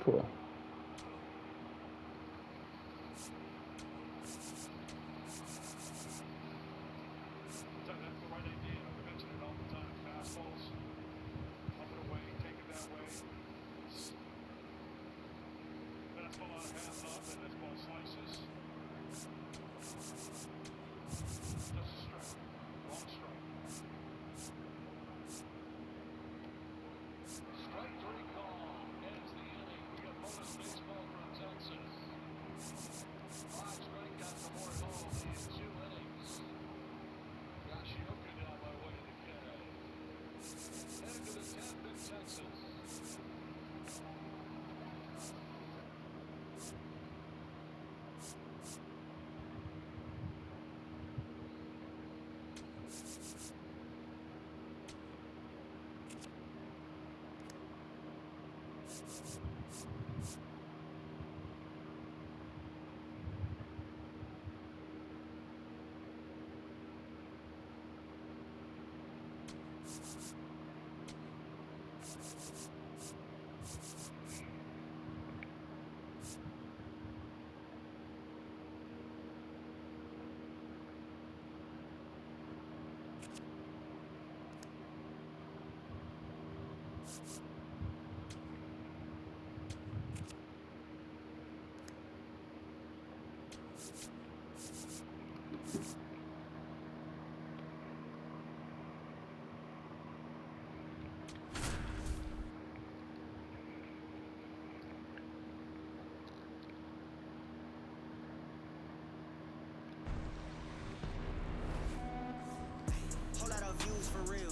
Cool.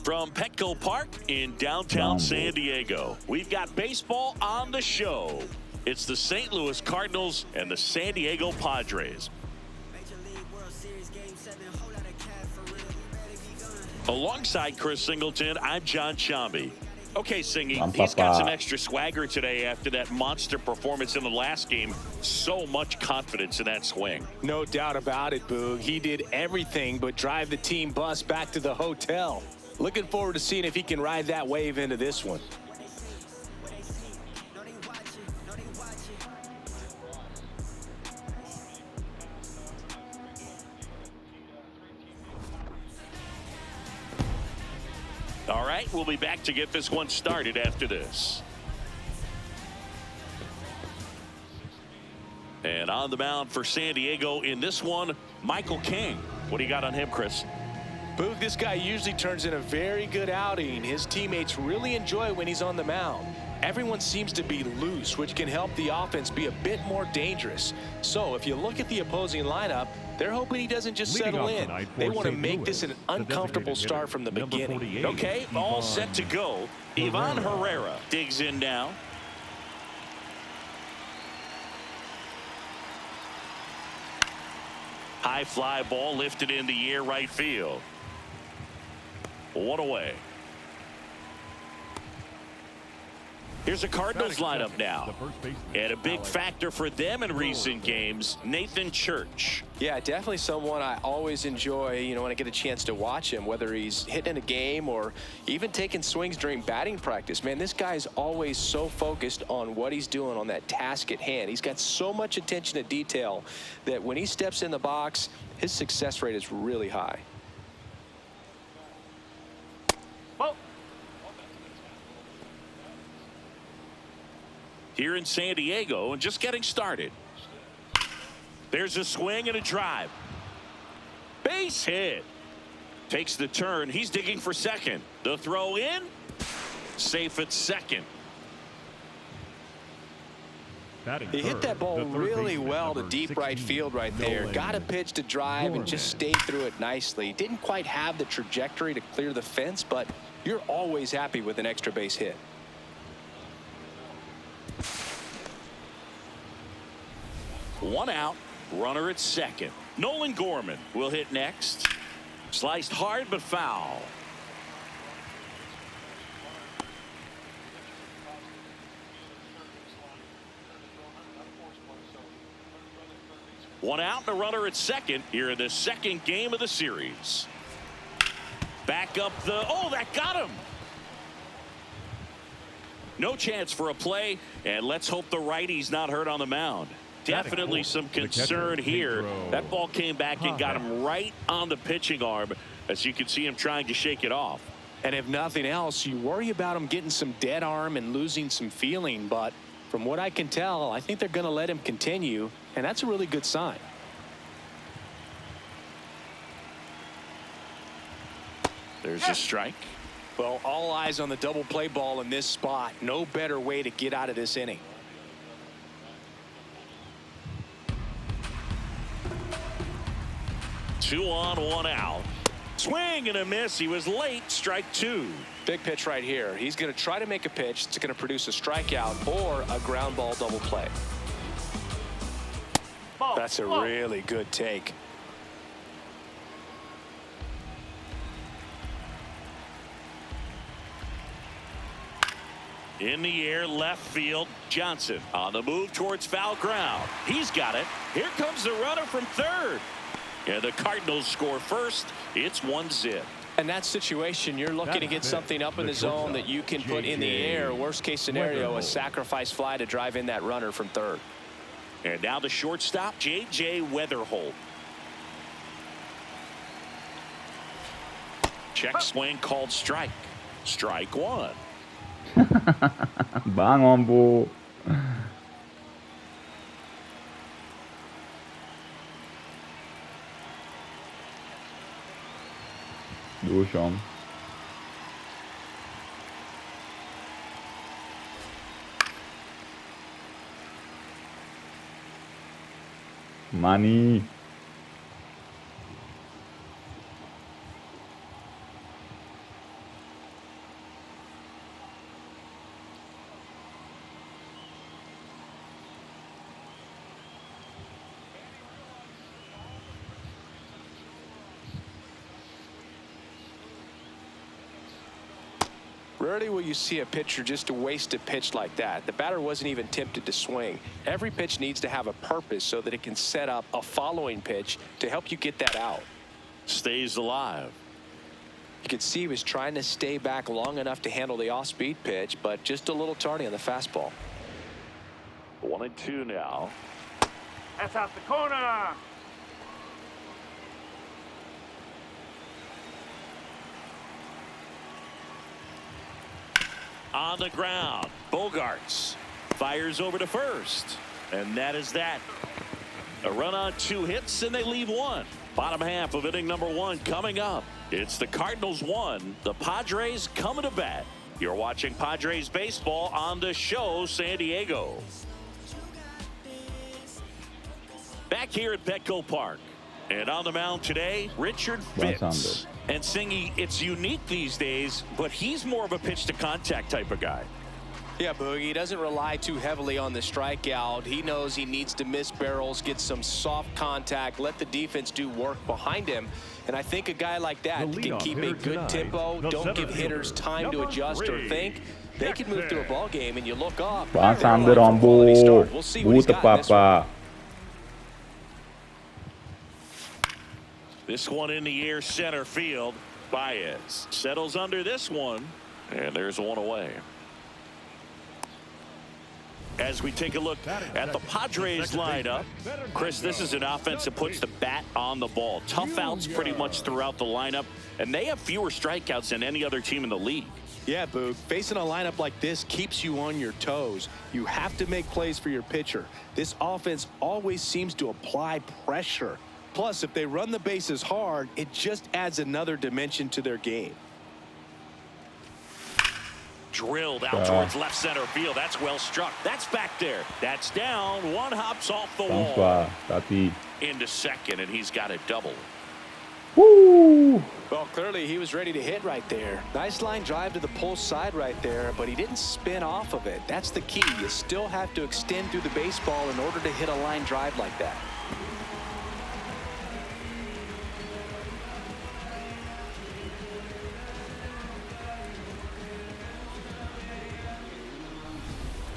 From Petco Park in downtown San Diego, we've got baseball on the show. It's the St. Louis Cardinals and the San Diego Padres. Alongside Chris Singleton, I'm John Chambi. Okay, Singy, he's got some extra swagger today after that monster performance in the last game. So much confidence in that swing. No doubt about it, Boog. He did everything but drive the team bus back to the hotel. Looking forward to seeing if he can ride that wave into this one. All right, we'll be back to get this one started after this. And on the mound for San Diego in this one, Michael King. What do you got on him, Chris? Boog, this guy usually turns in a very good outing. His teammates really enjoy when he's on the mound. Everyone seems to be loose, which can help the offense be a bit more dangerous. So if you look at the opposing lineup, they're hoping he doesn't just settle in. They want to make this an uncomfortable start from the beginning. Okay, all set to go. Ivan Herrera digs in now. High fly ball lifted in the air right field. One away. Here's a Cardinals lineup now. And a big factor for them in recent games, Nathan Church. Yeah, definitely someone I always enjoy, when I get a chance to watch him, whether he's hitting in a game or even taking swings during batting practice. Man, this guy's always so focused on what he's doing on that task at hand. He's got so much attention to detail that when he steps in the box, his success rate is really high. Here in San Diego and just getting started. There's a swing and a drive. Base hit. Takes the turn. He's digging for second. The throw in. Safe at second. He hit that ball really well to deep right field right there. Got a pitch to drive and just stayed through it nicely. Didn't quite have the trajectory to clear the fence, but you're always happy with an extra base hit. One out, runner at second. Nolan Gorman will hit next. Sliced hard but foul. One out and a runner at second here in the second game of the series. Back up oh, that got him. No chance for a play, and let's hope the righty's not hurt on the mound. Definitely some concern here. That ball came back and got him right on the pitching arm, as you can see him trying to shake it off. And if nothing else, you worry about him getting some dead arm and losing some feeling. But from what I can tell, I think they're going to let him continue, and that's a really good sign. There's a strike. Well, all eyes on the double play ball in this spot. No better way to get out of this inning. Two on, one out. Swing and a miss. He was late. Strike two. Big pitch right here. He's going to try to make a pitch that's going to produce a strikeout or a ground ball double play. That's a really good take. In the air, left field. Johnson on the move towards foul ground. He's got it. Here comes the runner from third. And the Cardinals score first. It's 1-0. In that situation, you're looking to get something up in the zone that you can put in the air. Worst case scenario, a sacrifice fly to drive in that runner from third. And now the shortstop, J.J. Weatherholt. Check swing called strike. Strike one. Bangon po. Dušom. Money. Rarely will you see a pitcher just waste a pitch like that. The batter wasn't even tempted to swing. Every pitch needs to have a purpose so that it can set up a following pitch to help you get that out. Stays alive. You could see he was trying to stay back long enough to handle the off-speed pitch, but just a little tardy on the fastball. 1-2 now. That's out the corner. On the ground, Bogarts fires over to first, and that is that. A run on 2 hits, and they leave 1. Bottom half of inning number 1 coming up. It's the Cardinals 1, the Padres coming to bat. You're watching Padres baseball on the show, San Diego. Back here at Petco Park, and on the mound today, Richard Fitz. And Singy, it's unique these days, but he's more of a pitch to contact type of guy. Yeah, Boogie, he doesn't rely too heavily on the strikeout. He knows he needs to miss barrels, get some soft contact, let the defense do work behind him. And I think a guy like that can keep a good tempo, don't give hitters time to adjust or think. They can move through a ball game, and you look up. Bang sambil Rombo. We'll see what he's got in this one. This one in the air, center field. Baez settles under this one, and there's one away. As we take a look at the Padres lineup, Chris, this is an offense that puts the bat on the ball. Tough outs pretty much throughout the lineup, and they have fewer strikeouts than any other team in the league. Yeah, Boog, facing a lineup like this keeps you on your toes. You have to make plays for your pitcher. This offense always seems to apply pressure. Plus, if they run the bases hard, it just adds another dimension to their game. Drilled out towards left center field. That's well struck. That's back there. That's down. One hops off the wall. Into second, and he's got a double. Woo! Well, clearly he was ready to hit right there. Nice line drive to the pull side right there, but he didn't spin off of it. That's the key. You still have to extend through the baseball in order to hit a line drive like that.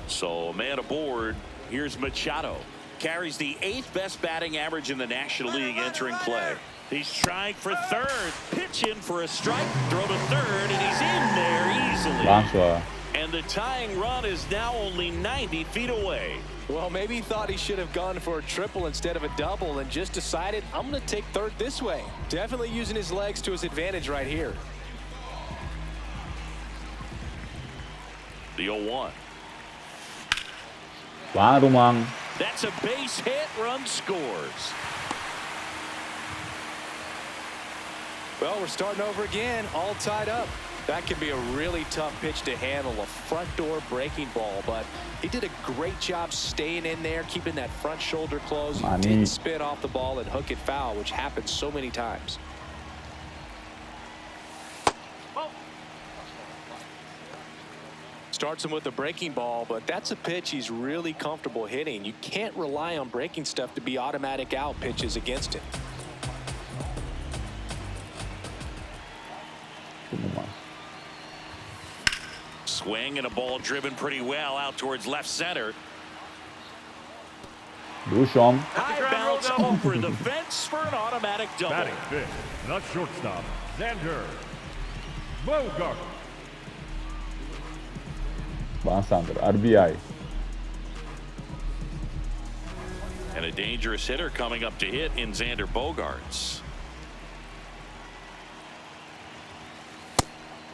So, man aboard. Here's Machado. Carries the 8th best batting average in the National League entering play. He's trying for third. Pitch in for a strike. Throw to third, and he's in there easily. Langsung. And the tying run is now only 90 feet away. Well, maybe he thought he should have gone for a triple instead of a double and just decided, I'm going to take third this way. Definitely using his legs to his advantage right here. The 0-1. Warumang. That's a base hit. Run scores. Well, we're starting over again, all tied up. That can be a really tough pitch to handle, a front door breaking ball, but he did a great job staying in there, keeping that front shoulder closed. He didn't spin off the ball and hook it foul, which happens so many times. Starts him with a breaking ball, but that's a pitch he's really comfortable hitting. You can't rely on breaking stuff to be automatic out pitches against him. Swing and a ball driven pretty well out towards left center. Dushom. High bounce over the fence for an automatic double. Batting fifth, the shortstop, Xander Bogart. Bang Sander. RBI. And a dangerous hitter coming up to hit in Xander Bogaerts.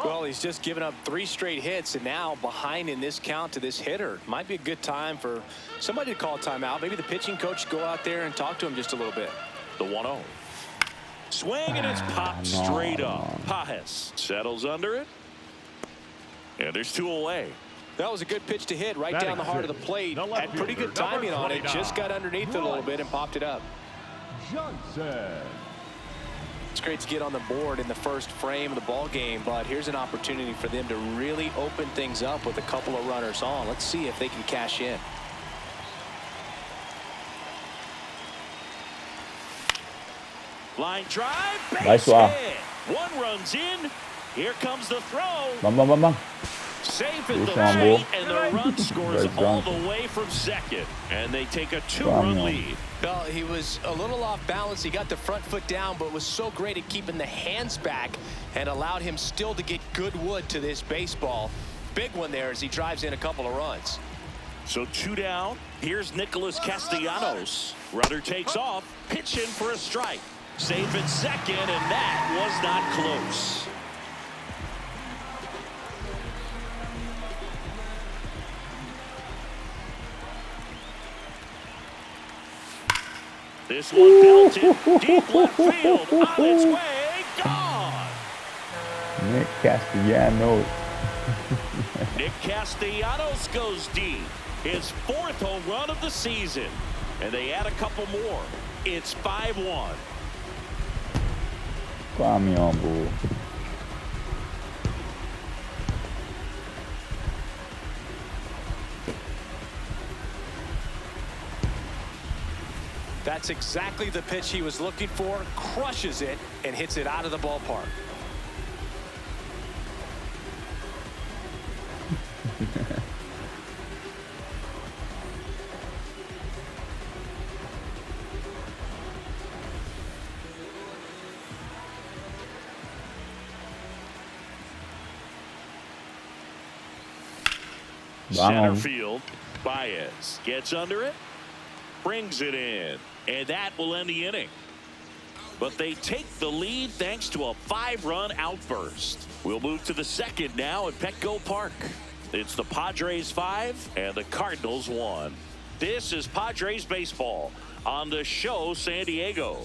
Well, he's just given up 3 straight hits, and now behind in this count to this hitter. Might be a good time for somebody to call timeout. Maybe the pitching coach go out there and talk to him just a little bit. The 1-0. Swing, and it's popped straight up. Pajes settles under it. And there's 2 away. That was a good pitch to hit right down the heart of the plate. Had pretty good timing on it. Just got underneath it a little bit and popped it up. Johnson. It's great to get on the board in the first frame of the ball game, but here's an opportunity for them to really open things up with a couple of runners on. Let's see if they can cash in. Line drive, base Nice hit. one. 1 runs in. Here comes the throw. Bang. Safe at the Good one, Bo. plate, and the run scores Great all job. the way from second. And they take a 2-run Wow. lead. Well, he was a little off balance. He got the front foot down, but was so great at keeping the hands back and allowed him still to get good wood to this baseball. Big one there as he drives in a couple of runs. So 2 down. Here's Nicholas Castellanos. Runner takes off. Pitch in for a strike. Safe at second, and that was not close. This one belted deep left field. On its way. Gone. Nick Castellanos. Nick Castellanos goes deep. His 4th home run of the season. And they add a couple more. It's 5-1. Caminhão, Bu. That's exactly the pitch he was looking for. Crushes it and hits it out of the ballpark. Center field. Baez gets under it. Brings it in. And that will end the inning. But they take the lead thanks to a 5-run outburst. We'll move to the second now at Petco Park. It's the Padres 5 and the Cardinals 1. This is Padres baseball on the show San Diego.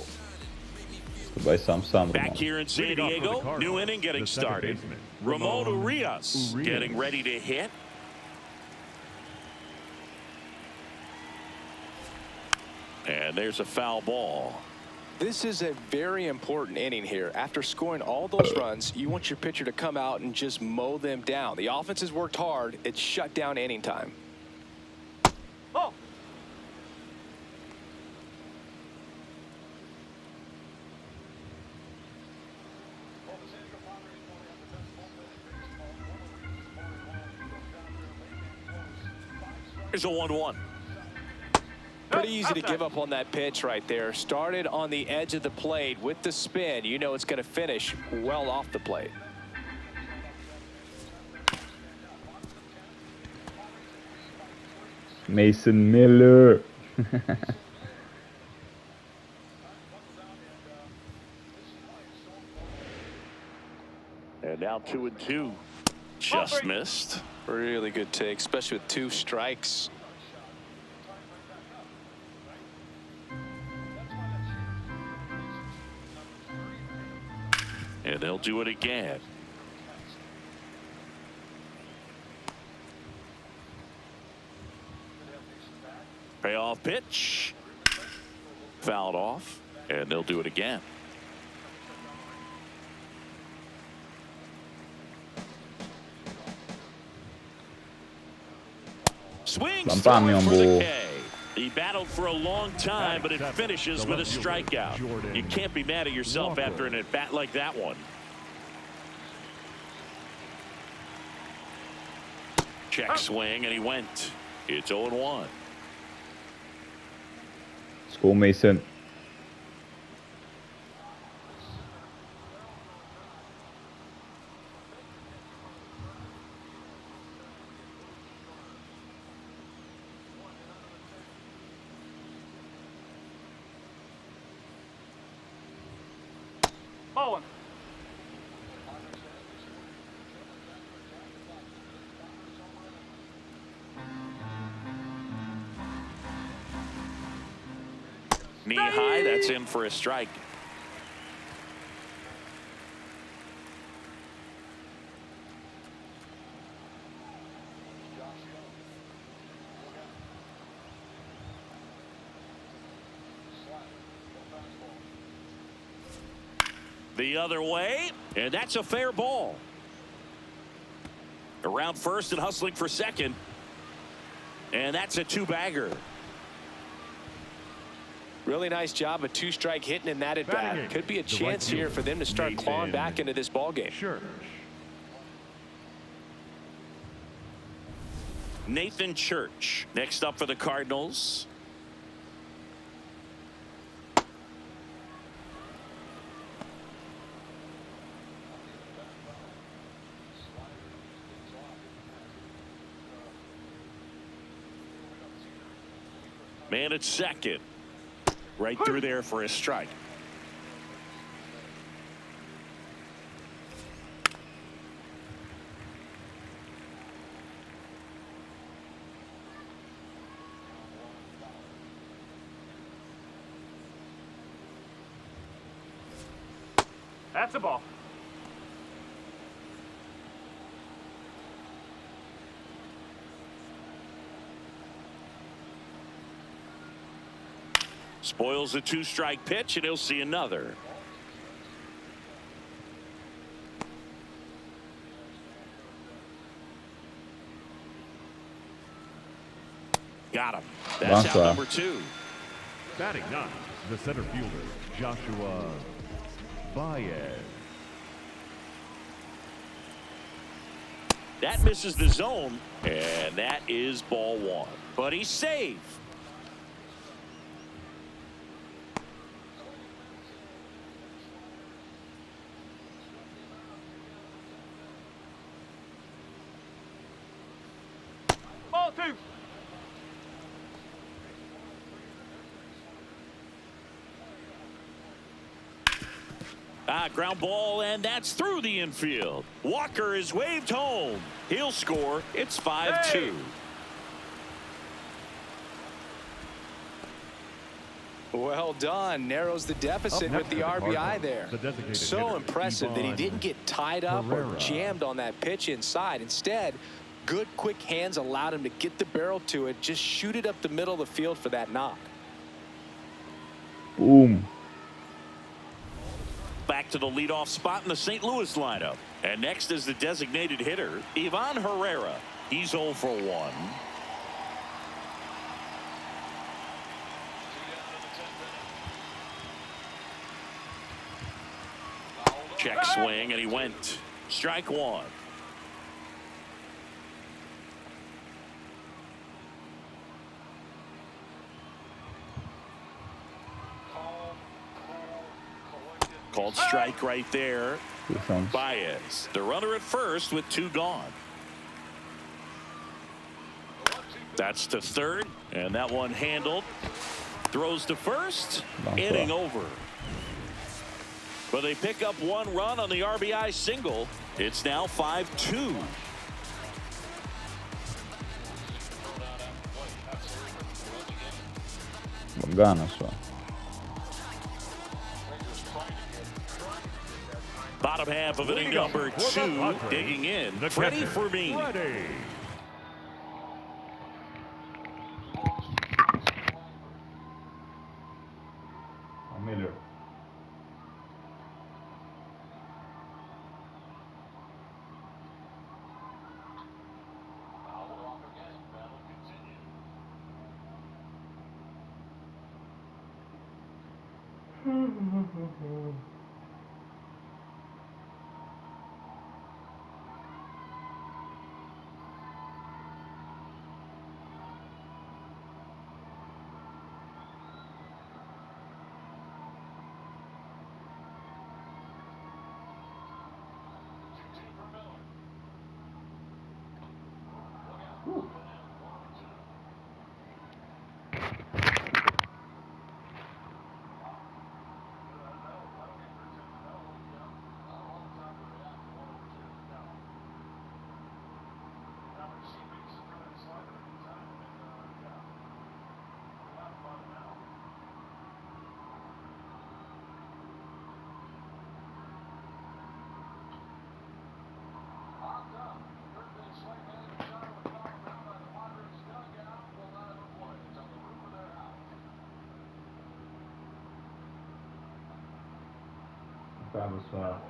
Vai Samsung. Back here in San Diego, new inning getting started. Ramon Urias getting ready to hit. And there's a foul ball. This is a very important inning here. After scoring all those runs, you want your pitcher to come out and just mow them down. The offense has worked hard. It's shut down inning time. Oh. Here's a 1-1. Pretty easy to give up on that pitch right there. Started on the edge of the plate with the spin. You know it's going to finish well off the plate. Mason Miller. And now 2-2. Just missed. Really good take, especially with 2 strikes. And they'll do it again. Payoff pitch. Fouled off. And they'll do it again. Swings through it for the K. He battled for a long time, but it finishes with a strikeout. You can't be mad at yourself after an at-bat like that one. Check swing, and he went. It's 0-1. Score, Mason. Ball 1. Knee high, that's in for a strike. The other way, and that's a fair ball. Around first and hustling for second. And that's a 2-bagger. Really nice job, a 2-strike hitting in that at bat. Could be a chance here for them to start clawing back into this ball game. Sure. Nathan Church next up for the Cardinals. Man at second. Right through there for a strike. That's a ball. Spoils a 2-strike pitch, and he'll see another. Got him. That's out number 2. Batting 9, the center fielder, Joshua Baez. That misses the zone, and that is ball 1. But he's safe. Ball 2. Ground ball, and that's through the infield. Walker is waved home. He'll score. It's 5-2. Well done. Narrows the deficit with the RBI there. So impressive that he didn't get tied up or jammed on that pitch inside. Instead, good quick hands allowed him to get the barrel to it, just shoot it up the middle of the field for that knock. Boom. Back to the leadoff spot in the St. Louis lineup. And next is the designated hitter, Ivan Herrera. He's 0 for 1. Check swing, and he went. Strike 1. Called strike right there. Sounds. Baez, the runner at first with 2 gone. That's to third, and that one handled. Throws to first, inning over. But they pick up 1 run on the RBI single. It's now 5-2. Bogana só. Bottom half of inning number 2, digging in. Freddie Fermin. Miller. Tava só.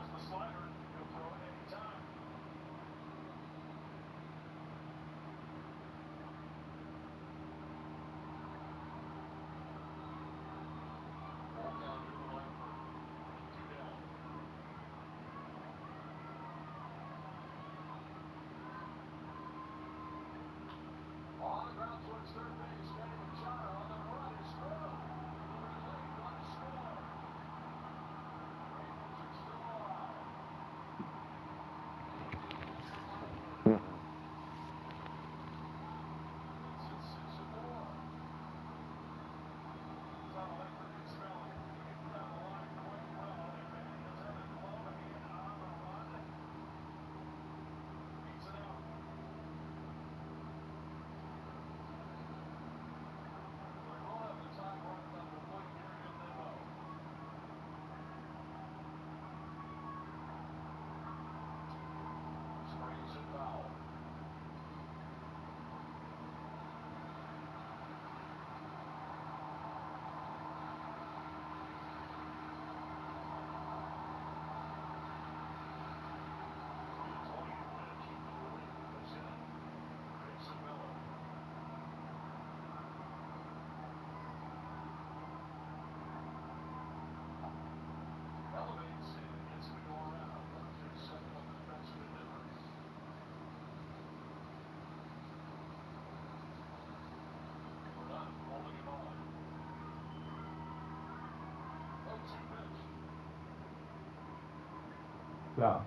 Tá.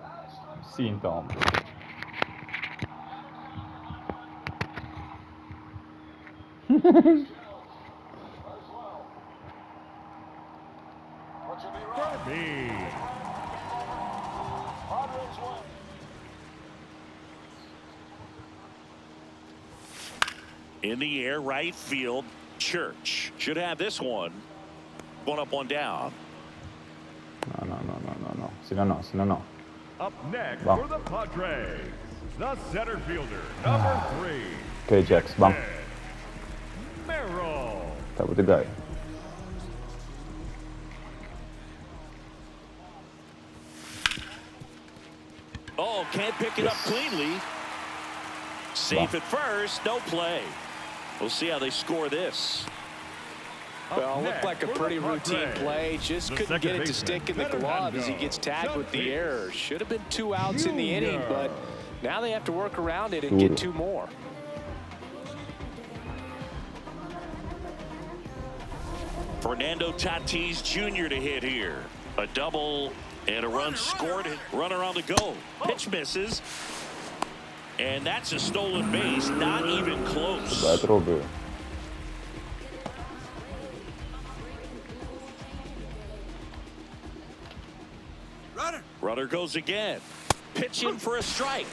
Sim, então. In the air, right field. Church should have this one. 1 up, 1 down. No. Senão não. Up next Bom. for the Padres, the center fielder, number 3. Ok, Jax, vamos. Merrill. Tá with the guy. Oh, can't pick it up cleanly. Safe at first, no play. We'll see how they score this. Well, looked like a pretty routine play. Just couldn't get it to stick in the glove as he gets tagged with the error. Should have been 2 outs in the inning, but now they have to work around it and get 2 more. Fernando Tatis Jr. to hit here. A double and a run scored. Runner on the go. Pitch misses. And that's a stolen base. Not even close. Bad roby. Runner goes again. Pitch in for a strike.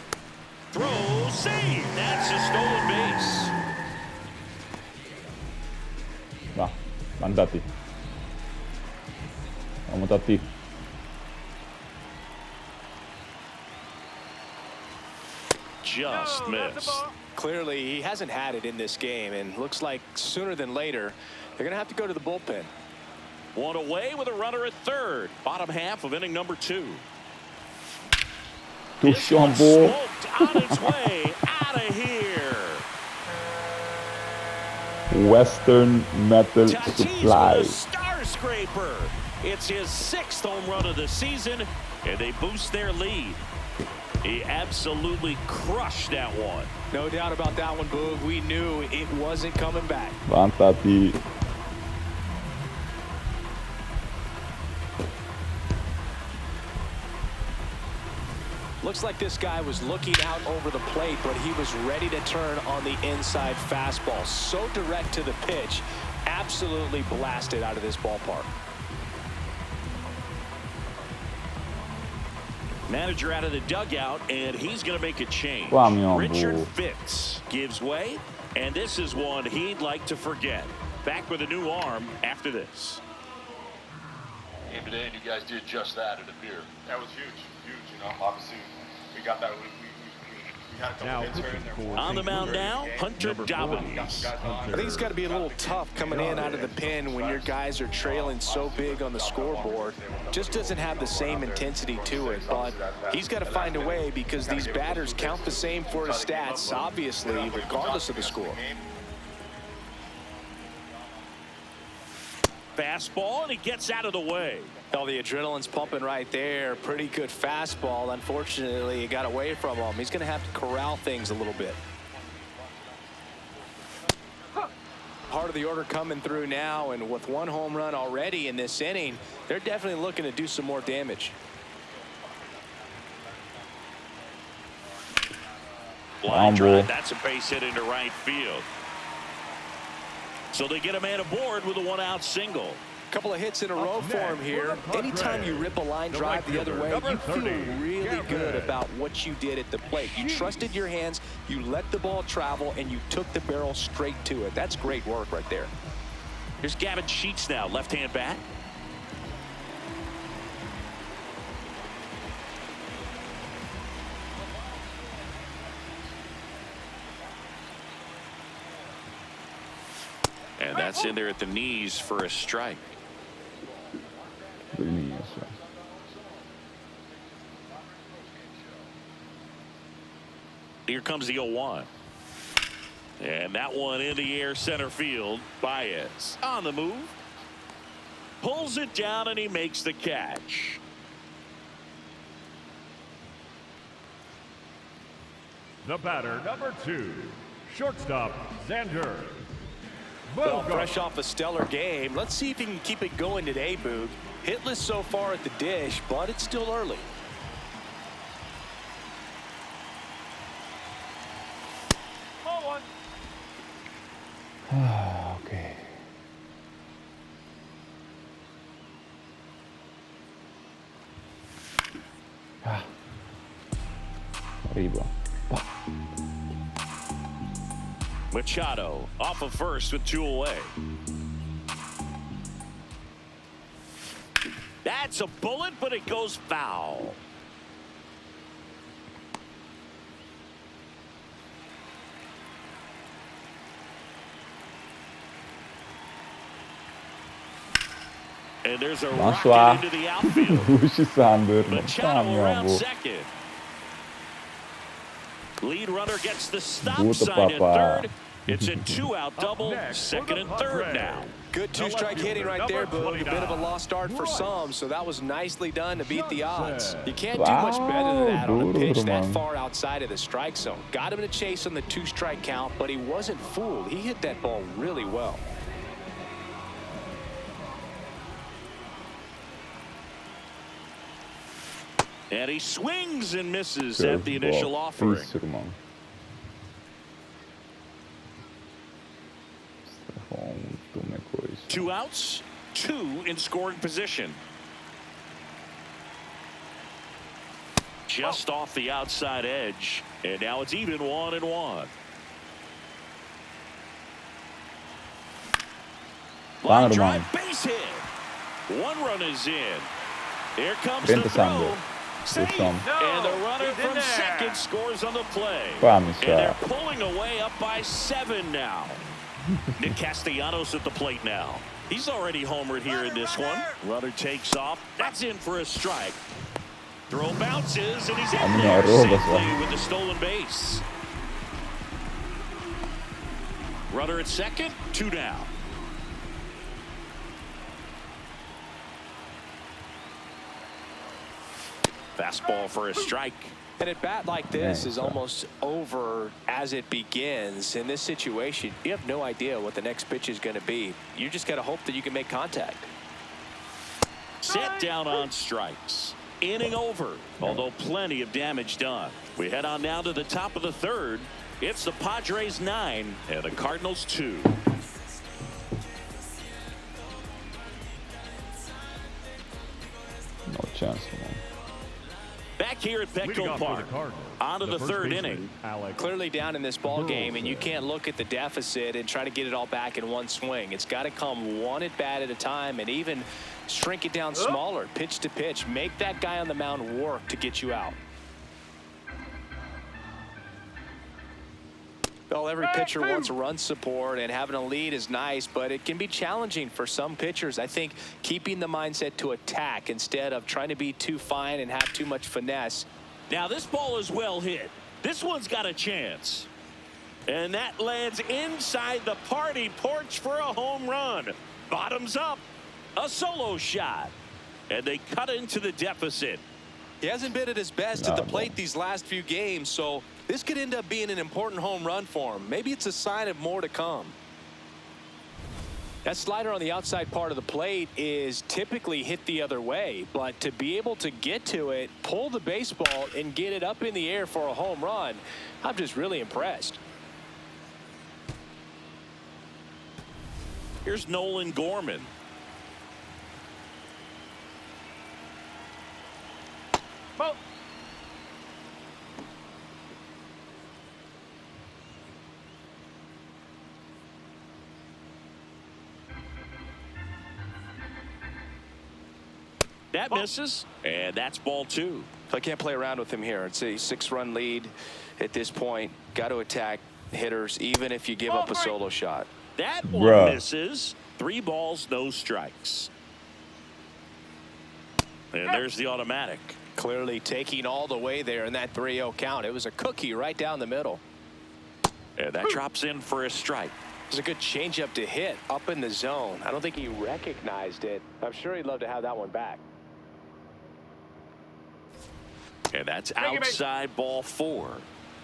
Throw, save. That's a stolen base. Va, mandati. Vamos, Tati. Just missed. Clearly, he hasn't had it in this game, and looks like sooner than later, they're going to have to go to the bullpen. One away with a runner at third. Bottom half of inning number 2. This one smoked on its way out of here. Western Metal Tatis Supply. with a star scraper. It's his 6th home run of the season, and they boost their lead. He absolutely crushed that one. No doubt about that one, Boog. We knew it wasn't coming back. Van, Tati. Looks like this guy was looking out over the plate, but he was ready to turn on the inside fastball. So direct to the pitch. Absolutely blasted out of this ballpark. Manager out of the dugout, and he's going to make a change. Wow, meu Richard amor. Fitz gives way, and this is one he'd like to forget. Back with a new arm after this. Game today, and you guys did just that, it appeared. That was huge, you know. Obviously, we got that. We had a couple hits here and there. On the mound now, Hunter Dobbins. I think it's got to be a little tough coming in out of the pen when your guys are trailing so big on the scoreboard. Just doesn't have the same intensity to it, but he's got to find a way because these batters count the same for his stats, obviously, regardless of the score. Fastball, and he gets out of the way. Oh, the adrenaline's pumping right there. Pretty good fastball. Unfortunately, it got away from him. He's going to have to corral things a little bit. Part of the order coming through now, and with one home run already in this inning, they're definitely looking to do some more damage. Line drive, that's a base hit into right field. So they get a man aboard with a 1-out single. Couple of hits in a row for him here. Anytime you rip a line drive the other way, you feel really good about what you did at the plate. You trusted your hands, you let the ball travel, and you took the barrel straight to it. That's great work right there. Here's Gavin Sheets now, left-hand bat. And that's in there at the knees for a strike. Here comes the 0-1. And that one in the air center field. Baez on the move. Pulls it down and he makes the catch. The batter, number 2, shortstop, Xander. Well, fresh off a stellar game. Let's see if he can keep it going today, Boog. Hitless so far at the dish, but it's still early. Okay. Arriba. Machado off of first with 2 away. That's a bullet, but it goes foul. And there's a rocket into the outfield. Machado around second. Lead runner gets the stop sign at third. It's a 2-out double, second and third now. Good 2-strike hitting right there, Boog. A bit of a lost start for some, so that was nicely done to beat the odds. You can't do much better than that on a pitch that far outside of the strike zone. Got him to chase on the 2-strike count, but he wasn't fooled. He hit that ball really well. And he swings and misses at the initial offering. Isso, irmão. Two outs, two in scoring position. Just off the outside edge, and now it's even 1-1. Line drive, base hit. One run is in. Here comes the throw. Safe. And the runner from second scores on the play. And they're pulling away up by 7 now. Nick Castellanos at the plate now. He's already homered here in this one. Runner takes off. That's in for a strike. Throw bounces, and he's in there safely with the stolen base. Runner at second, 2 down. Fastball for a strike. And at bat like this is almost over as it begins. In this situation, you have no idea what the next pitch is going to be. You just got to hope that you can make contact. Set down on strikes. Inning over, although plenty of damage done. We head on now to the top of the third. It's the Padres 9 and the Cardinals 2. No chance, man. Back here at Petco Park, on to the third inning. Clearly down in this ball game, and you can't look at the deficit and try to get it all back in one swing. It's got to come one at bat at a time, and even shrink it down smaller, pitch to pitch. Make that guy on the mound work to get you out. Well, every pitcher wants run support, and having a lead is nice, but it can be challenging for some pitchers. I think keeping the mindset to attack instead of trying to be too fine and have too much finesse. Now this ball is well hit. This one's got a chance. And that lands inside the party porch for a home run. Bottoms up. A solo shot. And they cut into the deficit. He hasn't been at his best at the plate these last few games, so this could end up being an important home run for him. Maybe it's a sign of more to come. That slider on the outside part of the plate is typically hit the other way, but to be able to get to it, pull the baseball, and get it up in the air for a home run, I'm just really impressed. Here's Nolan Gorman. Ball. That misses, and that's ball 2. I can't play around with him here. It's a 6-run lead at this point. Got to attack hitters, even if you give up a solo shot. That one misses. 3 balls, no strikes. And there's the automatic. Clearly taking all the way there in that 3-0 count. It was a cookie right down the middle. And that drops in for a strike. It was a good changeup to hit up in the zone. I don't think he recognized it. I'm sure he'd love to have that one back. And that's outside ball 4.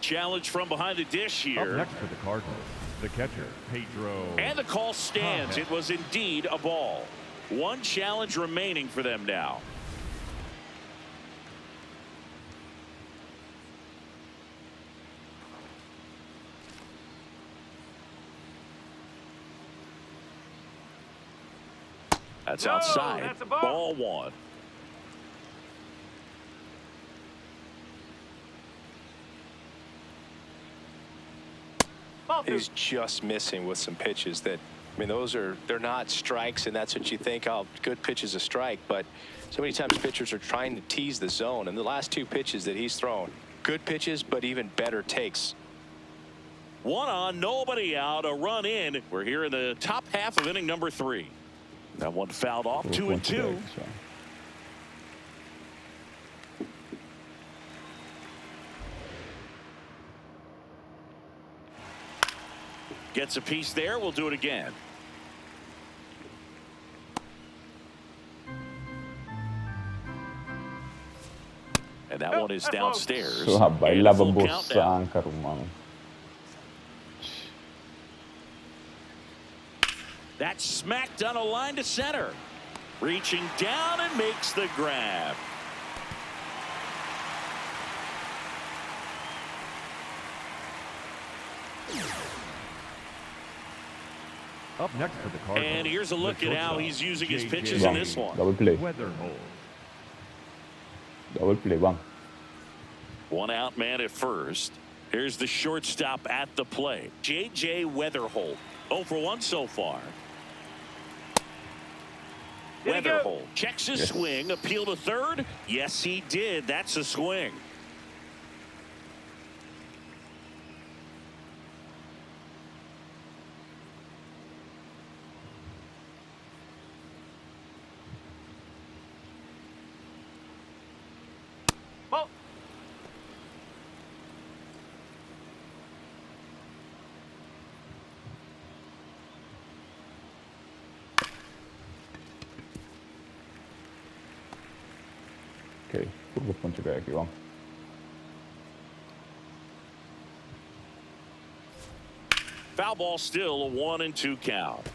Challenge from behind the dish here. Up next for the Cardinals, the catcher, Pedro. And the call stands. It was indeed a ball. 1 challenge remaining for them now. That's outside. That's a ball. Ball 1. He's just missing with some pitches that, I mean, they're not strikes, and that's what you think, oh, good pitch is a strike, but so many times pitchers are trying to tease the zone, and the last 2 pitches that he's thrown, good pitches, but even better takes. 1 on, nobody out, a run in. We're here in the top half of inning number 3. That one fouled off, 2-2. Gets a piece there. We'll do it again. And that one is downstairs. Bailava boçanca, mano. That's smacked on a line to center. Reaching down and makes the grab. Up next for the Cardinals. And here's a look the at how shortstop, he's using his J.J. pitches in this one. Double play. Weatherholt. Double play, bang. One out man at first. Here's the shortstop at the plate. J.J. Weatherholt. 0 for 1 so far. Weatherholt checks his swing. Appeal to third. Yes, he did. That's a swing. Ball. Okei, turbopunch käegi, vaan. Foul ball still a 1-2 count.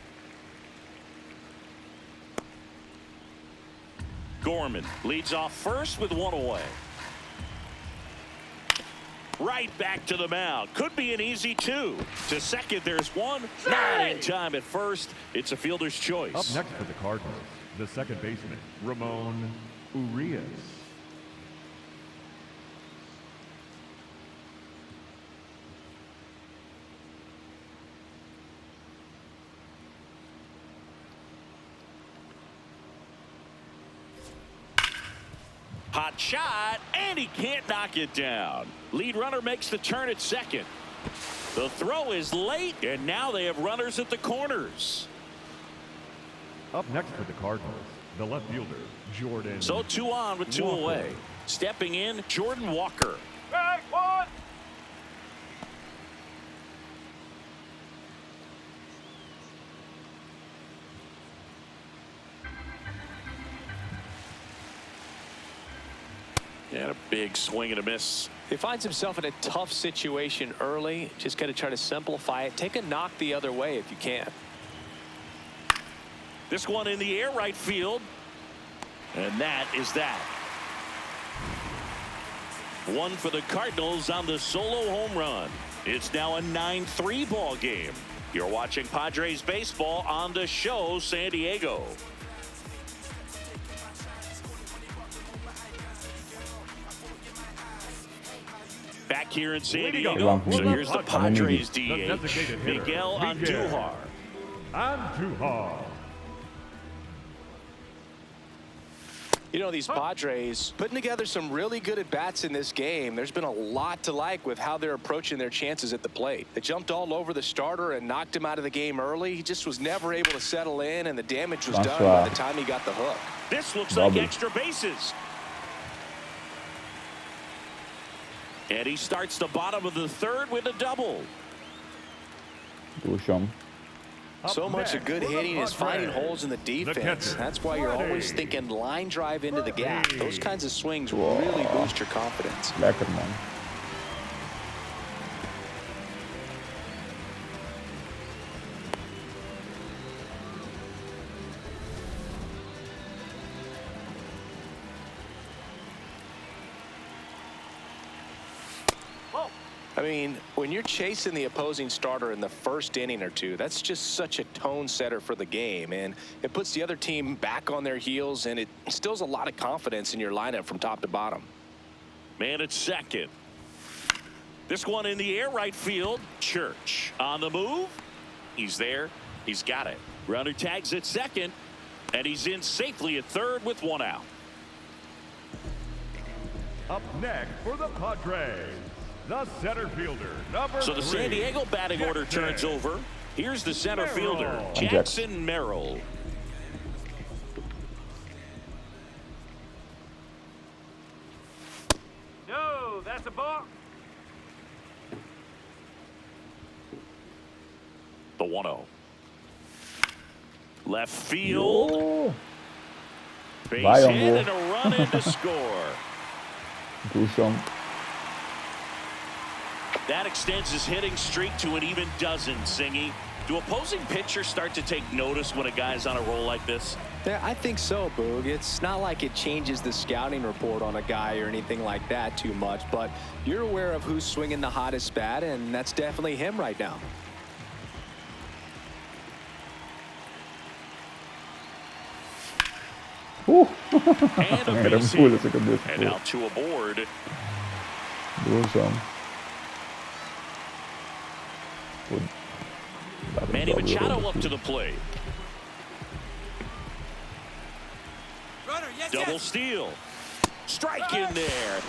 Gorman leads off first with one away. Right back to the mound. Could be an easy 2. To second, there's one. Not in time at first. It's a fielder's choice. Up next for the Cardinals, the second baseman, Ramon Urias. Hot shot, and he can't knock it down. Lead runner makes the turn at second. The throw is late, and now they have runners at the corners. Up next for the Cardinals, the left fielder, Jordan. So 2 on with 2 Walker. away. Stepping in, Jordan Walker. Back one. And a big swing and a miss. He finds himself in a tough situation early. Just got to try to simplify it. Take a knock the other way if you can. This one in the air, right field. And that is that. One for the Cardinals on the solo home run. It's now a 9-3 ball game. You're watching Padres baseball on the show, San Diego. Back here in San Diego. So here's the Padres DH, Miguel Andujar. Andujar. You know, these Padres putting together some really good at-bats in this game. There's been a lot to like with how they're approaching their chances at the plate. They jumped all over the starter and knocked him out of the game early. He just was never able to settle in, and the damage was done by the time he got the hook. This looks like extra bases. And he starts the bottom of the third with a double. So much of good hitting is finding holes in the defense. That's why you're always thinking line drive into the gap. Those kinds of swings really boost your confidence. Lekker, man. I mean, when you're chasing the opposing starter in the first inning or two, that's just such a tone setter for the game, and it puts the other team back on their heels, and it instills a lot of confidence in your lineup from top to bottom. Man at second. This one in the air, right field. Church on the move. He's there. He's got it. Runner tags at second, and he's in safely at third with one out. Up next for the Padres, the center fielder, number So the 3, San Diego batting order turns over. Here's the center fielder, Jackson Merrill. No, that's a ball. The 1-0. Left field. Base Vai, hit amor. and a run in to score. That extends his hitting streak to an even dozen, Singy. Do opposing pitchers start to take notice when a guy's on a roll like this? Yeah, I think so, Boog. It's not like it changes the scouting report on a guy or anything like that too much, but you're aware of who's swinging the hottest bat, and that's definitely him right now. And a Era base pula hit. essa cabeça. And now two aboard. Ilusão. Manny Machado up to the plate. Double steal. Strike in there.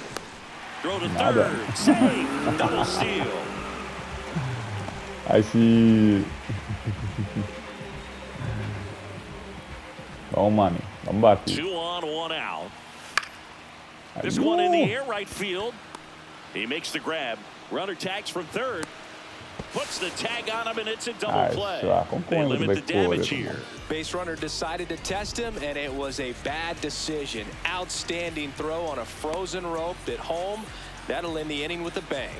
Throw to third. Save. Double steal. I see. Oh, money. Vamos bater. 2 on, 1 out. This one in the air, right field. He makes the grab. Runner tags from third. Puts the tag on him, and it's a double play. They limit the damage here. Base runner decided to test him, and it was a bad decision. Outstanding throw on a frozen rope at home. That'll end the inning with a bang.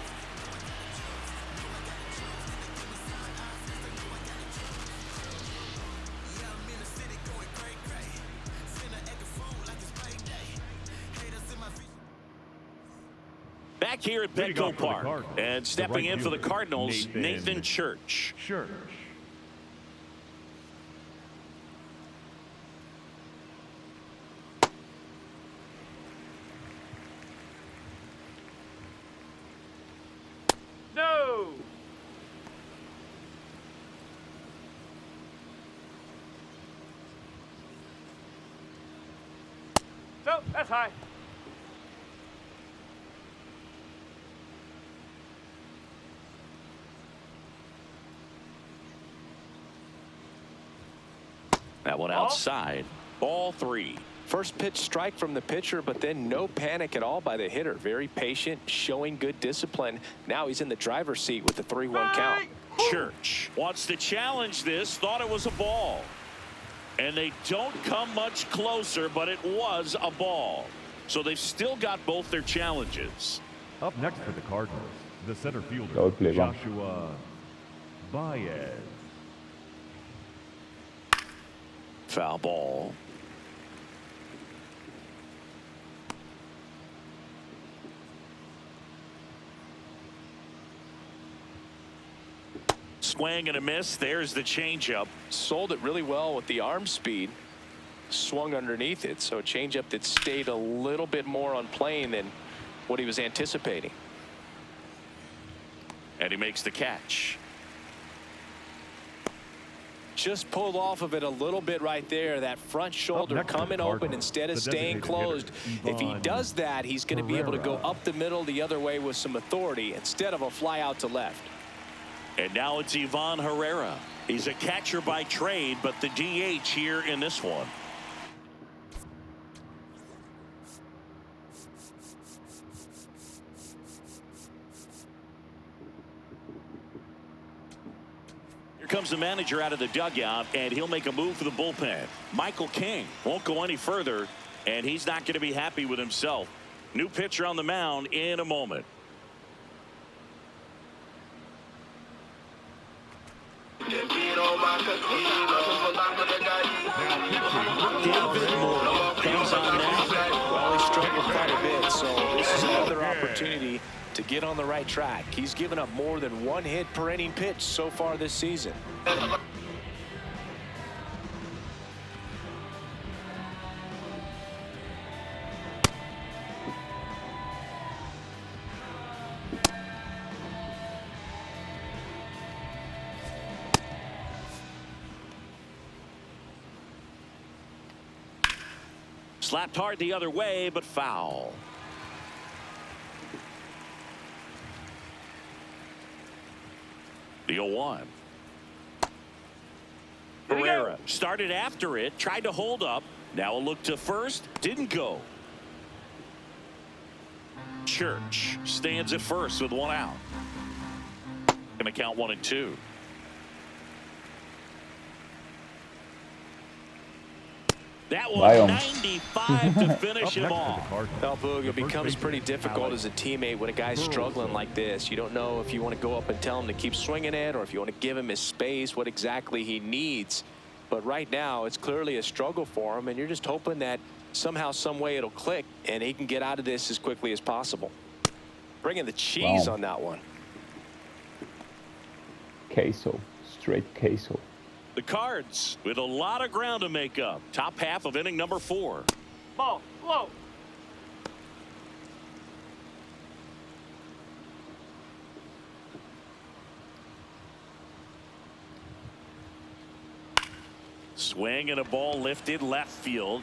Back here at Petco Park, and stepping in for the Cardinals, Nathan Church. No. So that's high. That one outside. Ball 3. First pitch strike from the pitcher, but then no panic at all by the hitter. Very patient, showing good discipline. Now he's in the driver's seat with the 3-1 count. Church wants to challenge this. Thought it was a ball. And they don't come much closer, but it was a ball. So they've still got both their challenges. Up next for the Cardinals, the center fielder, Go play, man. Joshua Baez. Foul ball. Swing and a miss. There's the changeup. Sold it really well with the arm speed. Swung underneath it, so a changeup that stayed a little bit more on plane than what he was anticipating. And he makes the catch. Just pulled off of it a little bit right there. That front shoulder next to the coming open Cardinals, instead of the staying designated closed. hitter, If he Ivan does that, he's going to be able to go Herrera. up the middle the other way with some authority instead of a fly out to left. And now it's Ivan Herrera. He's a catcher by trade, but the DH here in this one. Here comes the manager out of the dugout, and he'll make a move for the bullpen. Michael King won't go any further, and he's not going to be happy with himself. New pitcher on the mound in a moment. David Moore comes on now. Well, he struggled quite a bit, so this is another opportunity to get on the right track. He's given up more than 1 hit per inning pitch so far this season. Slapped hard the other way, but foul. The 0-1. Herrera started after it, tried to hold up. Now a look to first, didn't go. Church stands at first with 1 out. Going to count 1 and 2. That Vai, was homem. 95 to finish him off. Well, Boog, it becomes pretty difficult as a teammate when a guy's struggling like this. You don't know if you want to go up and tell him to keep swinging it or if you want to give him his space, what exactly he needs. But right now, it's clearly a struggle for him, and you're just hoping that somehow, some way it'll click, and he can get out of this as quickly as possible. Bringing the cheese on that one. Queso. Straight queso. The Cards with a lot of ground to make up. Top half of inning number 4. Ball, low. Swing and a ball lifted left field.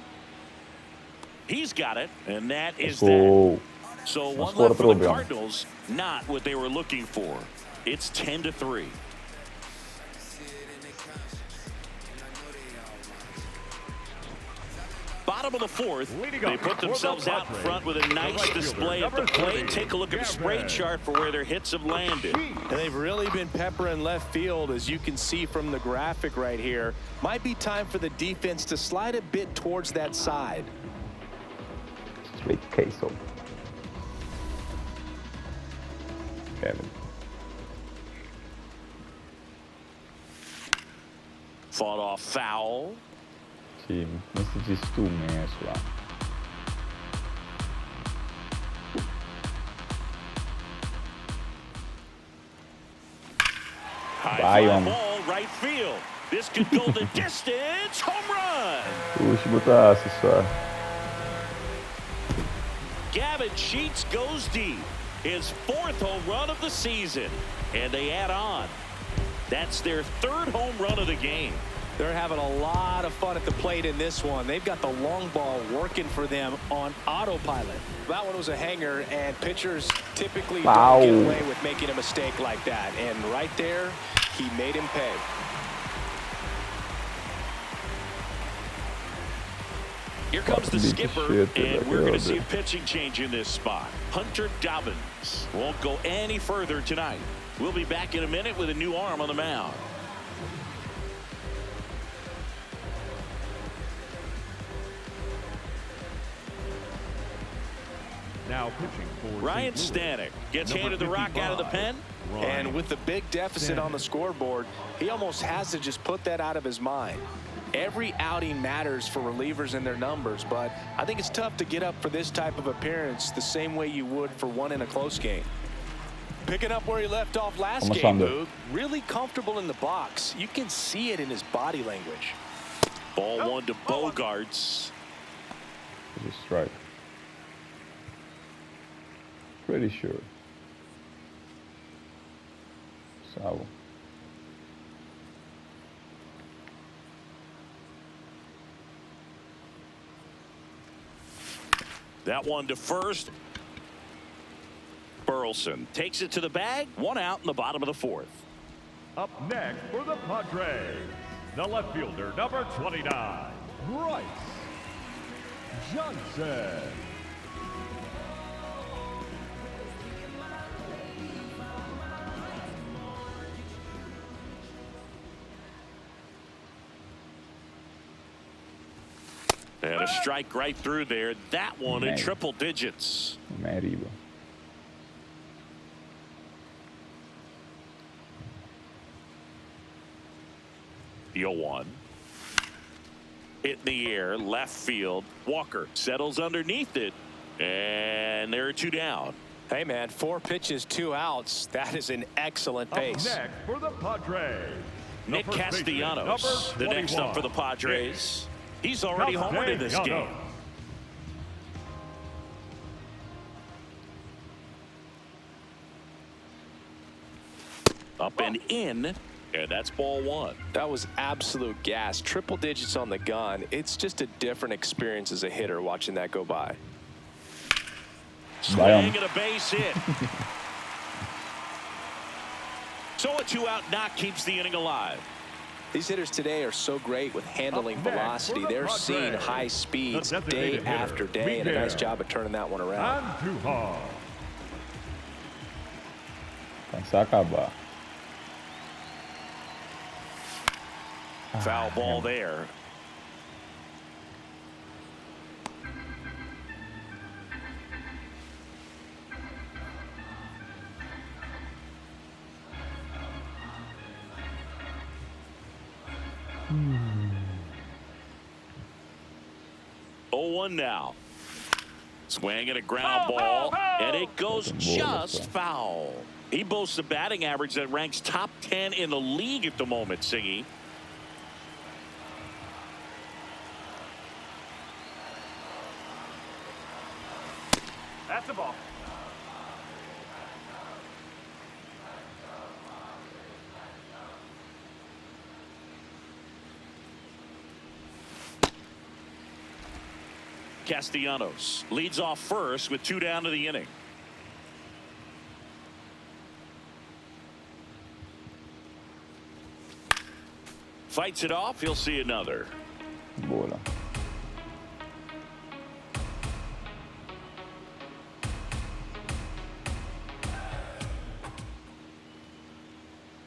He's got it, and that is Oh. that. So one scored left for the problema. Cardinals, not what they were looking for. It's 10-3. Bottom of the 4th, they put themselves out in front with a nice display at the plate. Take a look at the spray chart for where their hits have landed. And they've really been peppering left field, as you can see from the graphic right here. Might be time for the defense to slide a bit towards that side. Straight queso. Kevin. Fought off foul. Time. Nesse de instrumento lá. High Vai, fly homem. ball, right field. This could go the distance. Home run. Puxa, botasse só. Gavin Sheets goes deep. His 4th home run of the season. And they add on. That's their 3rd home run of the game. They're having a lot of fun at the plate in this one. They've got the long ball working for them on autopilot. That one was a hanger, and pitchers typically don't get away with making a mistake like that. And right there, he made him pay. Here comes the skipper, and we're going to see a Shit, pitching change in this spot. Hunter Dobbins won't go any further tonight. We'll be back in a minute with a new arm on the mound. Now pitching for Ryan St. Louis, Stanek gets number handed the rock out of the 55, pen. Ryan And with the big deficit on the scoreboard, he almost has to just put that out of his mind. Every outing matters for relievers and their numbers, but I think it's tough to get up for this type of appearance the same way you would for one in a close game. Picking up where he left off last Almost game, under. Boog. Really comfortable in the box. You can see it in his body language. Ball 1 to Bogarts. It's a strike. Pretty sure. Salvo. That one to first. Burleson takes it to the bag. 1 out in the bottom of the 4th. Up next for the Padres, the left fielder, number 29, Bryce Johnson. And a strike right through there. That one in Man. triple digits. Mariba. The 0-1. Hit in the air, left field. Walker settles underneath it. And there are 2 down. Hey, man, 4 pitches, 2 outs. That is an excellent Up pace. next for the Padres, the Nick first baseman, Castellanos, the number next up for the 21, Padres. He's already homered in this game. Castellanos. Up and in, and that's ball 1. That was absolute gas. Triple digits on the gun. It's just a different experience as a hitter watching that go by. Swing and a base hit. So a 2-out knock keeps the inning alive. These hitters today are so great with handling Up next velocity. for the They're Padres, seeing high speeds the day designated hitter, after day, and a nice Miguel job of turning that one around. Andujar. Cansar acabar. Foul ball there. 1 now. Swing and a ground ball, and it goes just foul. He boasts a batting average that ranks top 10 in the league at the moment, Singy. That's the ball. Castellanos leads off first with 2 down to the inning. Fights it off. He'll see another. Bola.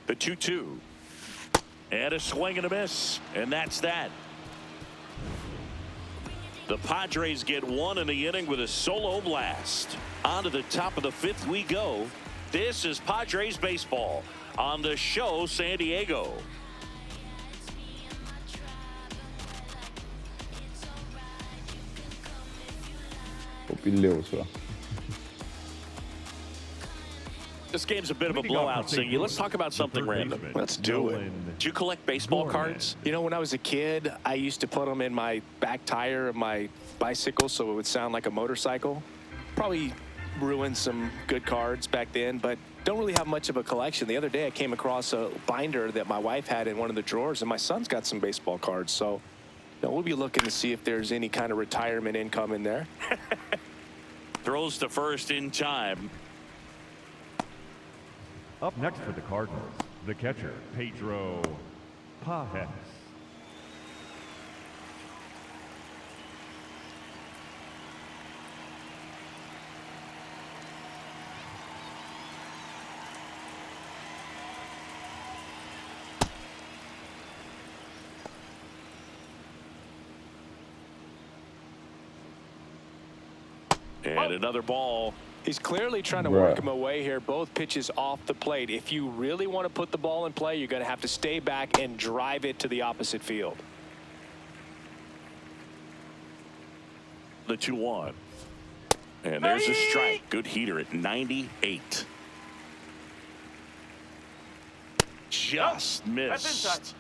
The 2-2. And a swing and a miss. And that's that. The Padres get 1 in the inning with a solo blast. On to the top of the 5th we go. This is Padres baseball on the show San Diego. Popileusa. This game's a bit of a blowout, Singy. Let's talk about something random. Let's do it. Do you collect baseball cards? You know, when I was a kid, I used to put them in my back tire of my bicycle so it would sound like a motorcycle. Probably ruined some good cards back then, but don't really have much of a collection. The other day I came across a binder that my wife had in one of the drawers, and my son's got some baseball cards. So we'll be looking to see if there's any kind of retirement income in there. Throws to first in time. Up next for the Cardinals, the catcher, Pedro Pajes. And another ball. He's clearly trying to work him away here. Both pitches off the plate. If you really want to put the ball in play, you're going to have to stay back and drive it to the opposite field. The 2-1. And there's a strike. Good heater at 98. Just missed. That's inside.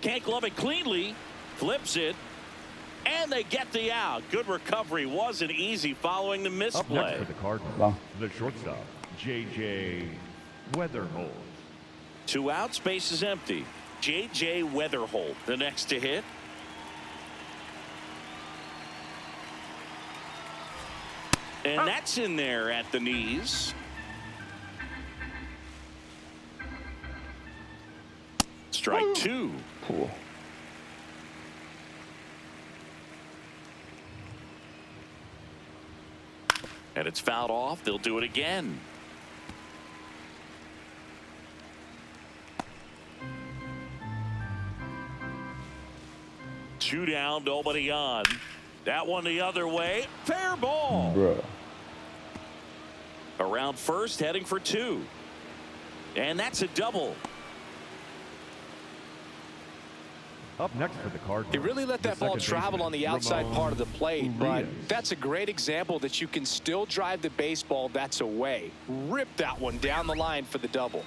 Can't glove it cleanly. Flips it. And they get the out. Good recovery. Wasn't easy following the Up misplay. next for the Cardinals, the shortstop, J.J. Weatherholt. 2 outs. Base is empty. J.J. Weatherholt, the next to hit. And that's in there at the knees. Strike 2. Cool. And it's fouled off. They'll do it again. Two down, nobody on. That one the other way. Fair ball. Bruh. Around first, heading for 2. And that's a double. Up next for the Cardinals. He really let that ball travel on the outside part of the plate, but that's a great example that you can still drive the baseball that's away. Rip that one down the line for the double.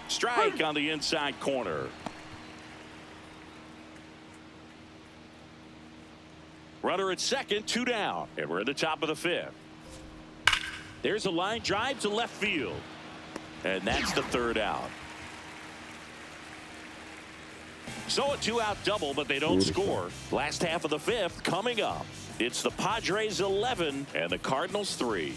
Strike on the inside corner. Runner at second, 2 down, and we're at the top of the 5th. There's a line drive to left field, and that's the 3rd out. So a 2-out double, but they don't score. Last half of the 5th coming up. It's the Padres 11 and the Cardinals 3.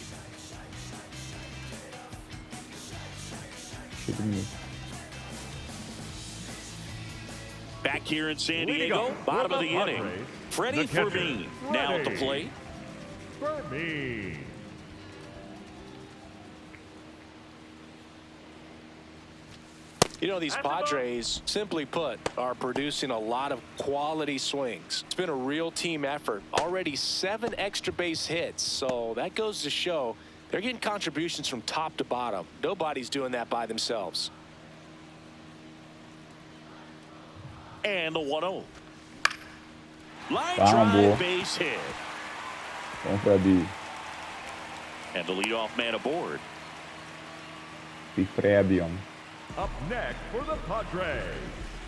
Back here in San Diego, bottom of the inning. Freddie Fermin now at the plate. Fermin. You know, these Padres, simply put, are producing a lot of quality swings. It's been a real team effort. Already 7 extra base hits, so that goes to show They're getting contributions from top to bottom. Nobody's doing that by themselves. And the 1-0. Line Vamos. drive, base hit. Vamos pra B. And the leadoff man aboard. Big Premium. Up next for the Padres,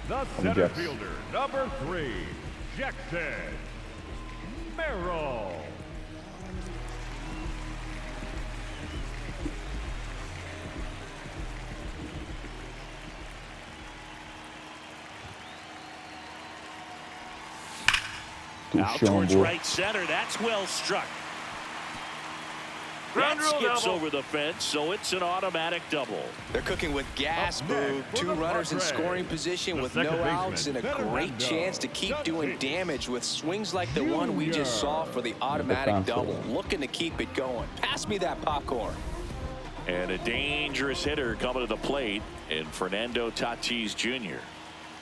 the Come center Jets. fielder, number 3, Jackson Merrill. Out towards right center. That's well struck. That skips over the fence, so it's an automatic double. They're cooking with gas, Boo. 2 runners in scoring position with no outs and a great chance to keep doing damage with swings like the one we just saw for the automatic double. Looking to keep it going. Pass me that popcorn. And a dangerous hitter coming to the plate in Fernando Tatis Jr.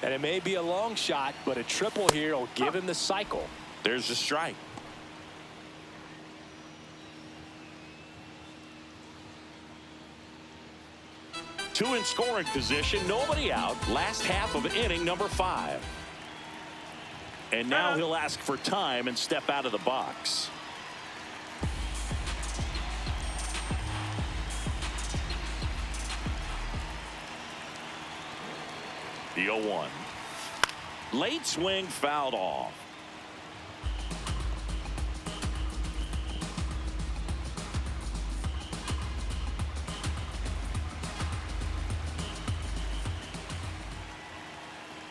And it may be a long shot, but a triple here will give him the cycle. There's a strike. Two in scoring position, nobody out. Last half of inning number 5. And now he'll ask for time and step out of the box. The 0-1. Late swing fouled off.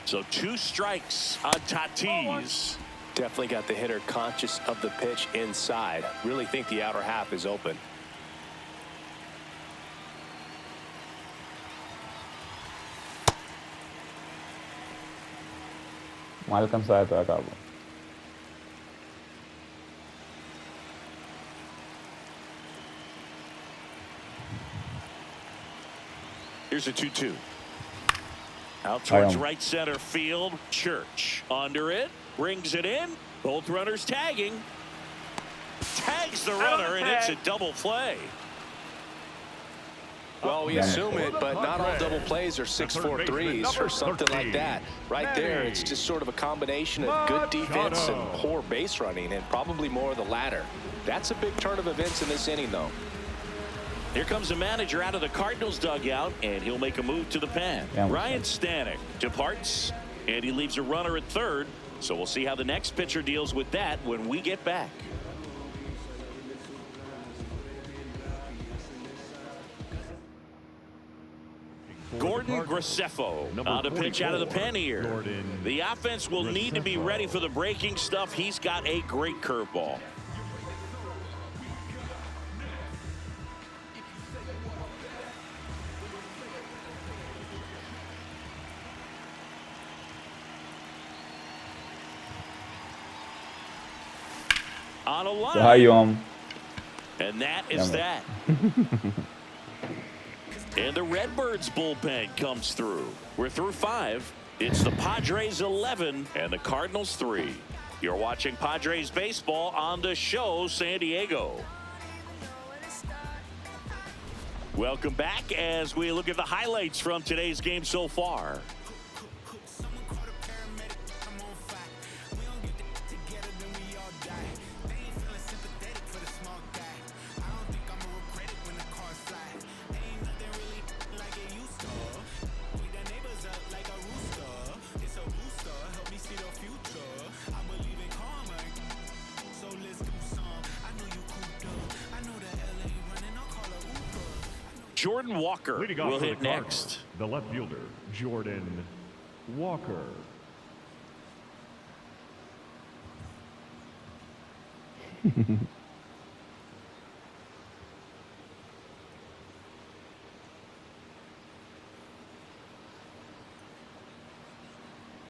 So 2 strikes on Tatis. Definitely got the hitter conscious of the pitch inside. Really think the outer half is open. Mal alcançar até acabou. Here's a 2-2. Out towards right center field. Church under it, brings it in. Both runners tagging. Tags the runner, and it's a double play. Well, we assume it, but not all double plays are 6-4 threes or something like that. Right there, it's just sort of a combination of good defense and poor base running, and probably more of the latter. That's a big turn of events in this inning, though. Here comes the manager out of the Cardinals dugout, and he'll make a move to the pen. Ryan Stanek departs, and he leaves a runner at third. So we'll see how the next pitcher deals with that when we get back. Gordon Graceffo on the pitch out of the pen here. The offense will need to be ready for the breaking stuff. He's got a great curveball. On a line. And that is that. And the Redbirds bullpen comes through. We're through 5. It's the Padres 11 and the Cardinals 3. You're watching Padres baseball on the show, San Diego. Welcome back as we look at the highlights from today's game so far. Jordan Walker will hit next. The left fielder, Jordan Walker.